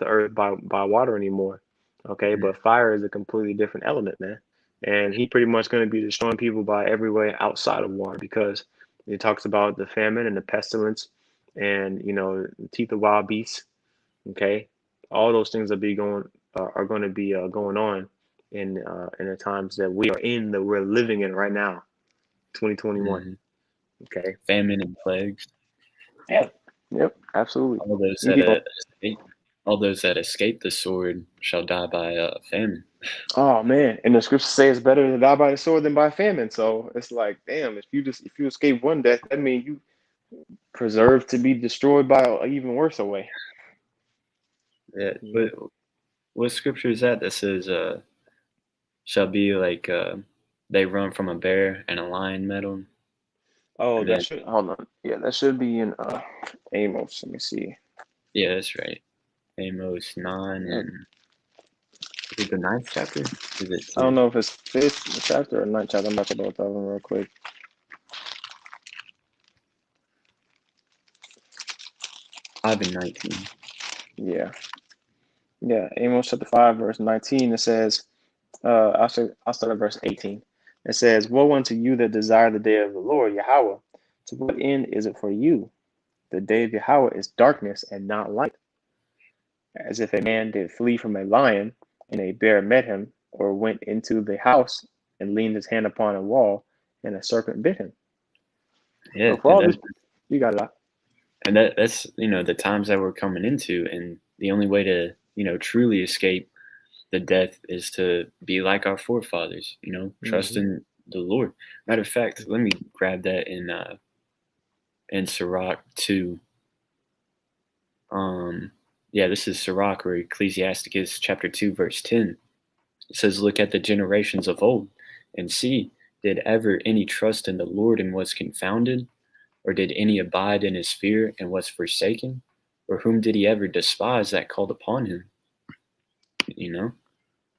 earth by water anymore. Okay, Mhm. but fire is a completely different element, man. And he pretty much gonna be destroying people by every way outside of water, because he talks about the famine and the pestilence, and the teeth of wild beasts. Okay, all those things are going to be going on in the times that we are in, that we're living in right now, 2021. Mhm. Okay. Famine and plagues. Yeah. Yep. Absolutely. All those You that get escape, all those that escape the sword shall die by famine. Oh man, and the scriptures say it's better to die by the sword than by famine. So it's like, damn, if you escape one death, that means you preserved to be destroyed by an even worse way. Yeah, You know? but what scripture is that says shall be like they run from a bear and a lion met them, Oh, and that then should hold on. Yeah, that should be in Amos. Let me see. yeah, that's right. Amos 9 Uh, and is it the ninth chapter? Is it I don't 10? know if it's fifth chapter or ninth chapter. I'm about to both of them real quick. 5 and 19. Yeah, yeah. Amos chapter 5, verse 19. It says, I'll start at verse 18. It says, "Woe unto you that desire the day of the Lord Yahweh. To what end is it for you? The day of Yahweh is darkness and not light, as if a man did flee from a lion, and a bear met him, or went into the house and leaned his hand upon a wall, and a serpent bit him." Yeah, So for all this, you got a lot. that's the times that we're coming into, and the only way to truly escape the death is to be like our forefathers, trust Mm-hmm. in the Lord. Matter of fact, let me grab that in Sirach 2. Yeah, this is Sirach or Ecclesiasticus chapter 2, verse 10. It says, "Look at the generations of old and see, did ever any trust in the Lord and was confounded? Or did any abide in his fear and was forsaken? Or whom did he ever despise that called upon him?" You know?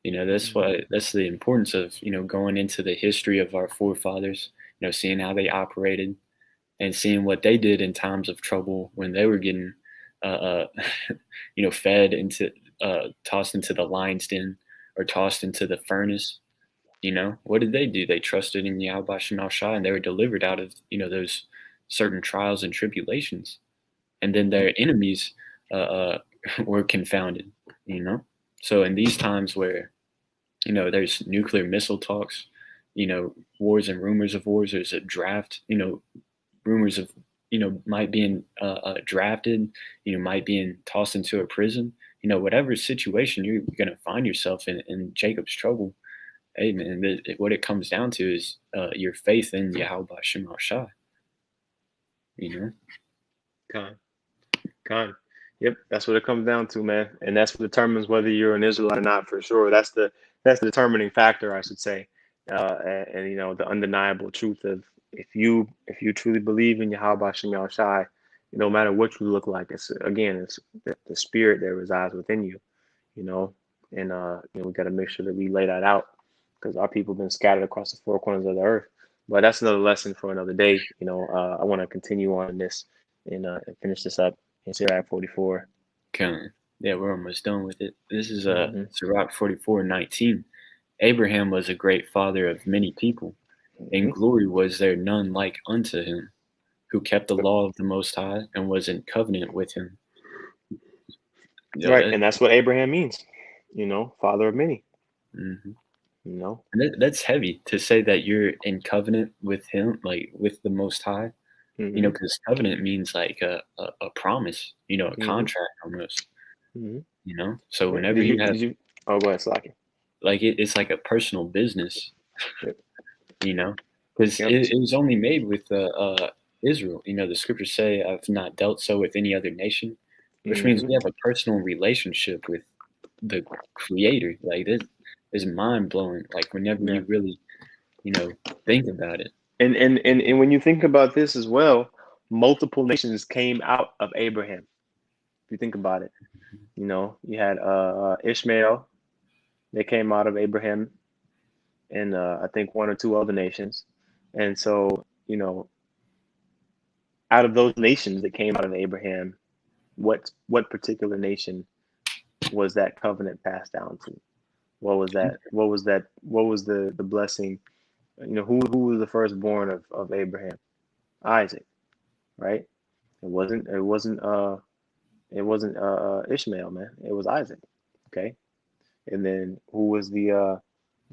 That's the importance of, going into the history of our forefathers, seeing how they operated and seeing what they did in times of trouble when they were getting, uh, fed into, tossed into the lion's den or tossed into the furnace. What did they do? They trusted in Yahweh Shem Shai, and they were delivered out of, those certain trials and tribulations. And then their enemies were confounded, So in these times where, there's nuclear missile talks, wars and rumors of wars, there's a draft, rumors of, might being drafted, might being tossed into a prison, whatever situation you're going to find yourself in Jacob's trouble. Hey man, what it comes down to is your faith in Yahweh Shem Shai. Con, con. Yep, that's what it comes down to, man, and that's what determines whether you're an Israelite or not, for sure. That's the determining factor, I should say, and the undeniable truth of if you truly believe in Yahweh Shem Shai, no matter what you look like, it's the spirit that resides within you, you know, and we got to make sure that we lay that out because our people have been scattered across the four corners of the earth. But that's another lesson for another day. I want to continue on this and finish this up in Sirach 44. Come, yeah, we're almost done with it. This is Mm-hmm. Sirach 44:19. Abraham was a great father of many people. In glory was there none like unto him, who kept the law of the Most High and was in covenant with him. Right, and that's what Abraham means, father of many. Mm-hmm. You know, And that's heavy to say that you're in covenant with him, like with the Most High. mm-hmm. Because covenant means like a promise, a Mm-hmm. contract almost. Mm-hmm. So Yeah. whenever you have, Oh, go ahead, Slaki. like it's like a personal business, Yep. Because Yep. it was only made with Israel. The scriptures say, "I've not dealt so with any other nation," which means Mm-hmm. we have a personal relationship with the Creator. Like this is mind blowing. Like whenever Yeah. you really, think about it. And when you think about this as well, multiple nations came out of Abraham. If you think about it, you had Ishmael. They came out of Abraham, and I think one or two other nations. And so, out of those nations that came out of Abraham, what particular nation was that covenant passed down to? What was that? What was that? What was the blessing? Who was the firstborn of Abraham? Isaac, right? It wasn't Ishmael, man. It was Isaac. Okay. And then who was the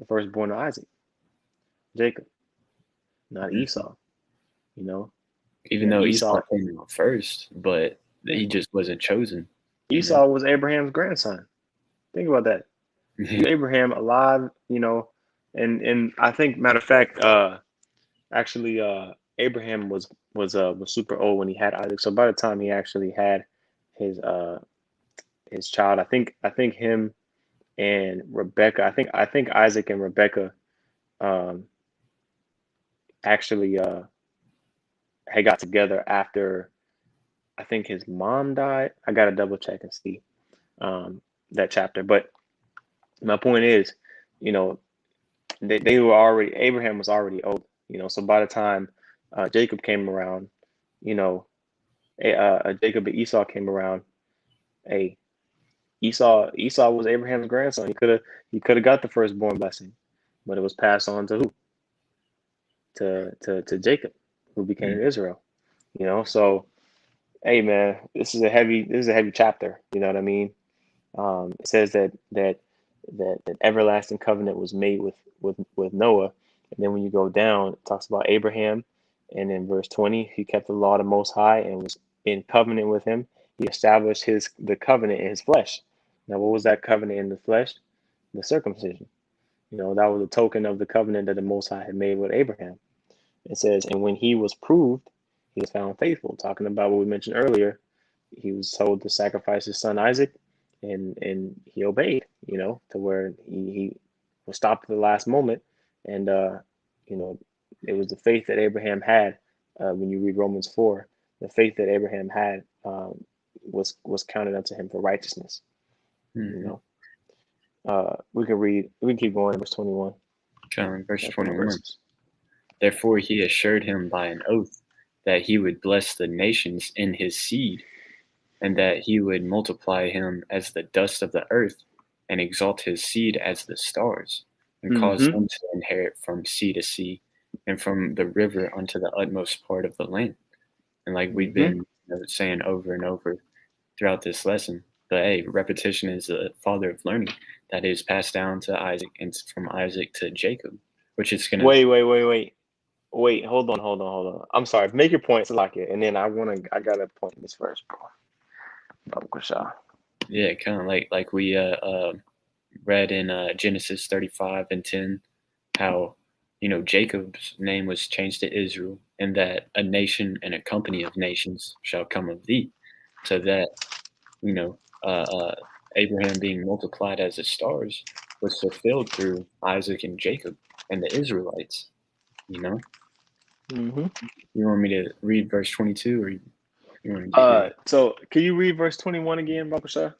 firstborn of Isaac? Jacob, not Mhm. Esau. You know, Even yeah, though Esau Esau. came out first, but Yeah, he just wasn't chosen. Esau was Abraham's grandson. Think about that. Abraham alive, and I think matter of fact, actually, Abraham was super old when he had Isaac. So by the time he actually had his child, I think him and Rebecca, I think Isaac and Rebecca um, actually had got together after I think his mom died. I gotta double check and see um, that chapter. But my point is, you know, they were already Abraham was already old. So by the time Jacob came around, you know, Jacob and Esau came around. Hey, Esau was Abraham's grandson. He could have got the firstborn blessing, but it was passed on to who? To Jacob, who became Israel. So hey man, this is a heavy chapter. You know what I mean? It says that everlasting covenant was made with Noah, and then when you go down, it talks about Abraham, and in verse 20, he kept the law of the Most High and was in covenant with him. He established the covenant in his flesh. Now, what was that covenant in the flesh? the circumcision. That was a token of the covenant that the Most High had made with Abraham. It says, and when he was proved, he was found faithful. Talking about what we mentioned earlier, he was told to sacrifice his son Isaac, and he obeyed. To where he was stopped at the last moment, and it was the faith that Abraham had. When you read Romans 4, the faith that Abraham had was counted unto him for righteousness. Mhm. We can keep going. Verse 21. Verse 21. Therefore he assured him by an oath that he would bless the nations in his seed, and that he would multiply him as the dust of the earth, and exalt his seed as the stars, and cause him to inherit from sea to sea, and from the river unto the utmost part of the land. And like we've been saying over and over throughout this lesson, but hey, repetition is the father of learning. That is passed down to Isaac, and from Isaac to Jacob, which is gonna Wait, hold on. I'm sorry. Make your points like it, and then I gotta point this first, bro. Yeah, kind of like we read in Genesis 35:10, how Jacob's name was changed to Israel, and that a nation and a company of nations shall come of thee, so that you know Abraham being multiplied as the stars was fulfilled through Isaac and Jacob and the Israelites. You want me to read verse 22, or you want to So can you read verse 21 again, Bakusha?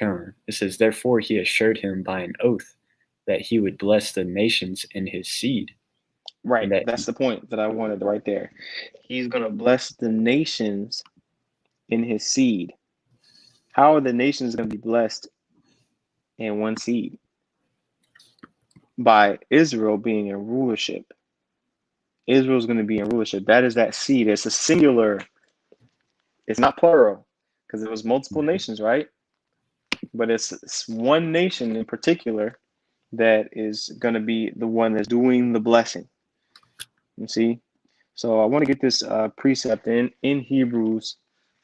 It says, therefore he assured him by an oath that he would bless the nations in his seed. Right. That's the point that I wanted right there. He's going to bless the nations in his seed. How are the nations going to be blessed in one seed? By Israel being in rulership. Israel's going to be in rulership. That is that seed. It's a singular. It's not plural, because it was multiple nations, right? But it's one nation in particular that is going to be the one that's doing the blessing. You see? So I want to get this precept in Hebrews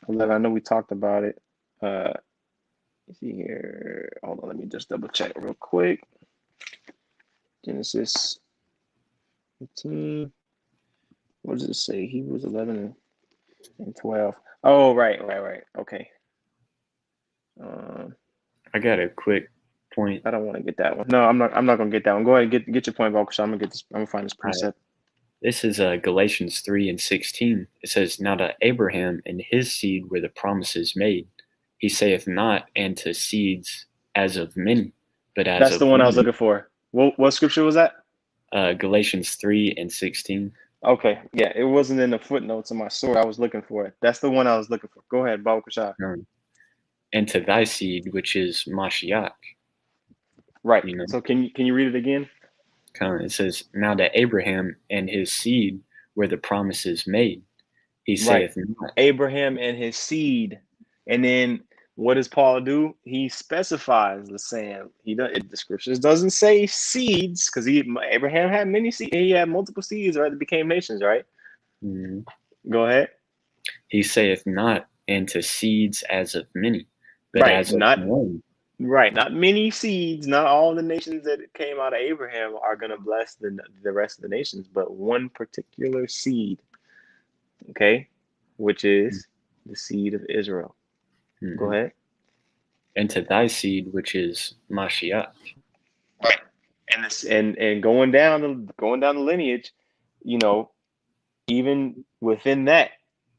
11. I know we talked about it. Let's see here. Hold on, let me just double check real quick. Genesis 15. What does it say? Hebrews 11 and 12. Oh, right. Okay. I got a quick point. I don't want to get that one. No, I'm not gonna get that one. Go ahead and get your point, Volker. I'm gonna find this precept. This is Galatians 3:16. It says, now to Abraham and his seed were the promises made. He saith not, and to seeds as of many, but as That's of the one many. I was looking for. What scripture was that? Galatians 3:16. Okay, yeah, it wasn't in the footnotes of my sword. I was looking for it. That's the one I was looking for. Go ahead, Volker. And to thy seed, which is Mashiach. Right. So can you read it again? It says, now to Abraham and his seed were the promises made. He saith not. Abraham and his seed. And then what does Paul do? He specifies the saying. The scriptures doesn't say seeds, because Abraham had many seeds. He had multiple seeds, right? That became nations, right? Mm-hmm. Go ahead. He saith not, and to seeds as of many, but as of one. Right, not many seeds. Not all the nations that came out of Abraham are going to bless the rest of the nations, but one particular seed. Okay, which is the seed of Israel. Mm-hmm. Go ahead. And to thy seed, which is Mashiach. Right. And going down the lineage, even within that,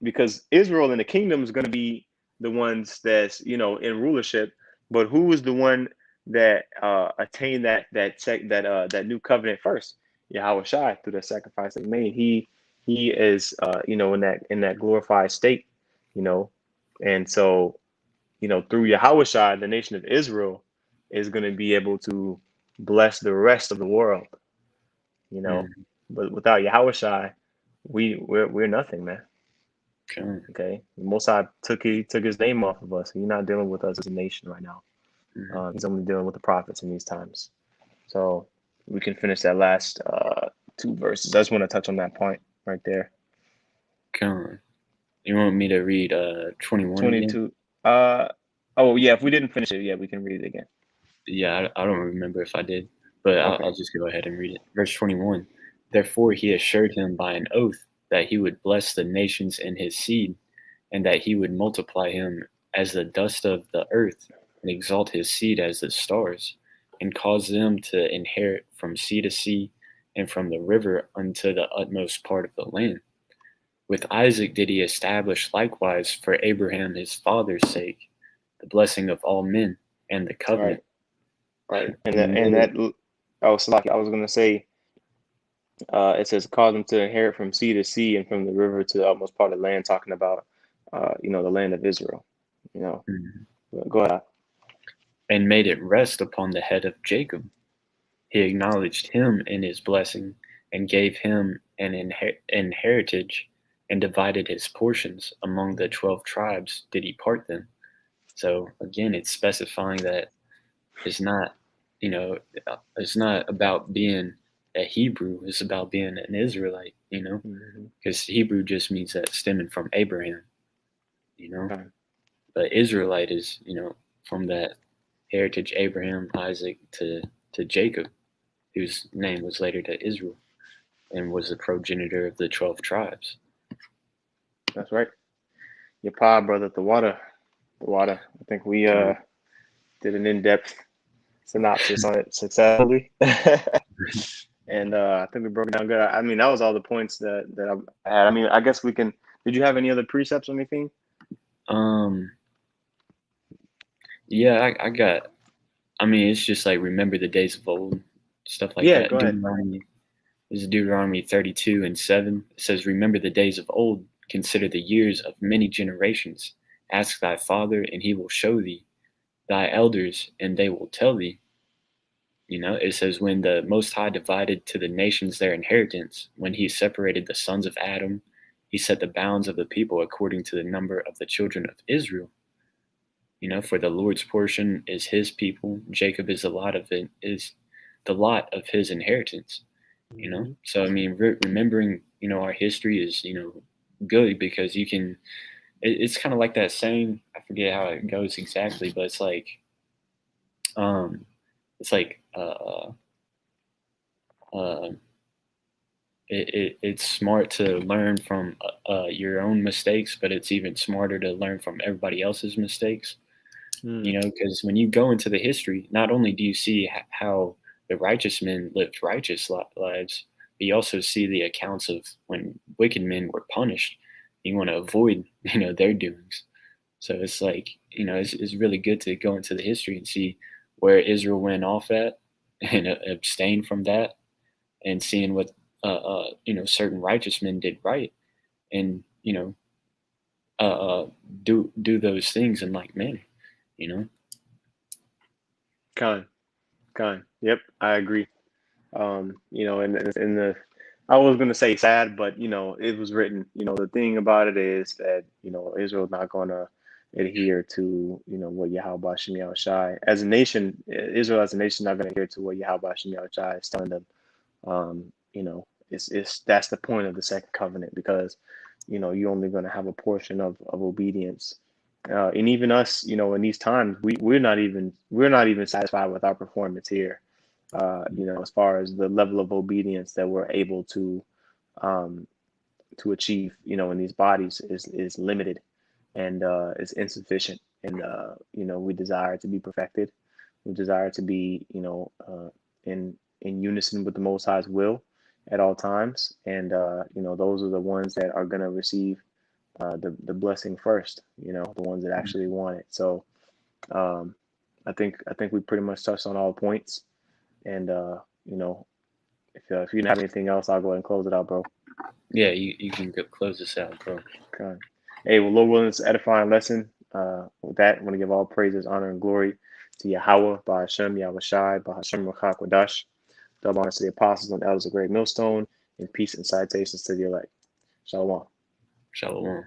because Israel and the kingdom is going to be the ones that's in rulership, but who is the one that attained that new covenant first? Yahweh Shai, through the sacrifice that he made. He is in that glorified state, and so through Yahweh Shai, the nation of Israel is going to be able to bless the rest of the world, but without Yahweh Shai, we're nothing, man. Okay. The Most High took his name off of us. He's not dealing with us as a nation right now. He's only dealing with the prophets in these times. So we can finish that last two verses. I just want to touch on that point right there. You want me to read 21 22 again? Oh yeah, if we didn't finish it, yeah, we can read it again. Yeah, I don't remember if I did, but I'll Okay. just go ahead and read it. Verse 21. Therefore he assured him by an oath that he would bless the nations in his seed, and that he would multiply him as the dust of the earth, and exalt his seed as the stars, and cause them to inherit from sea to sea, and from the river unto the utmost part of the land. With Isaac did he establish likewise for Abraham his father's sake the blessing of all men, and the Right. covenant. Right. And And he that, made and it. that, oh, Salaki, I was going to say, it says, cause them to inherit from sea to sea and from the river to the utmost part of the land, talking about, the land of Israel, you know. Mhm. But go ahead. And made it rest upon the head of Jacob. He acknowledged him in his blessing, and gave him an inheritance, and divided his portions among the 12 tribes, did he part them. So again, it's specifying that it's not, it's not about being a Hebrew, it's about being an Israelite, Hmm. because Hebrew just means that stemming from Abraham, you know, Okay. but Israelite is, from that heritage Abraham, Isaac to Jacob, whose name was later to Israel and was the progenitor of the 12 tribes. That's right. Your pod, brother, the water. The water. I think we Con. did an in-depth synopsis on it successfully. And I think we broke it down good. I mean, that was all the points that I had. I mean, I guess we can. Did you have any other precepts or anything? Um, yeah, I got, I mean, it's just like remember the days of old, stuff like Yeah, that. go ahead. This is Deuteronomy 32 and 7. It says, remember the days of old, consider the years of many generations. Ask thy father, and he will show thee, thy elders, and they will tell thee. It says, when the Most High divided to the nations their inheritance, when he separated the sons of Adam, he set the bounds of the people according to the number of the children of Israel. For the Lord's portion is his people. Jacob is the lot of his inheritance. Hmm. So I mean, remembering our history is good because you can. It's kind of like that saying. I forget how it goes exactly, but um, it's like uh, it's smart to learn from your own mistakes, but it's even smarter to learn from everybody else's mistakes. Mm. Because when you go into the history, not only do you see how the righteous men lived righteous lives, but you also see the accounts of when wicked men were punished. You want to avoid, their doings. So it's like, it's really good to go into the history and see where Israel went off at and abstain from that and seeing what, certain righteous men did right and, uh, uh, do those things in like manner, you know? Con, con. Yep, I agree. In the, I was gonna say sad, but it was written. The thing about it is that Israel's not gonna adhere to what Yahweh Shem Yahweh Shai as a nation. Israel as a nation is not gonna adhere to what Yahweh Shem Yahweh Shai is telling them. It's that's the point of the second covenant because you're only gonna have a portion of obedience. And even us, in these times, we're not even satisfied with our performance here, as far as the level of obedience that we're able um, to achieve, in these bodies is limited and is insufficient. And we desire to be perfected. We desire to be, in unison with the Most High's will at all times. And those are the ones that are going to receive the blessing first. The ones that actually want it. So um, I think we pretty much touched on all points. And you know, if you don't have anything else, I'll go ahead and close it out, bro. Yeah, you can go close this out, bro. Okay. Hey, well, Lord willing, it's an edifying lesson. With that, I want to give all praises, honor, and glory to Yahweh, by Hashem, Yahweh Shai, by Hashem, Rakak, Wadash. Double honors to the apostles and elders of Great Millstone, and peace and citations to the elect. Shalom. Shalom.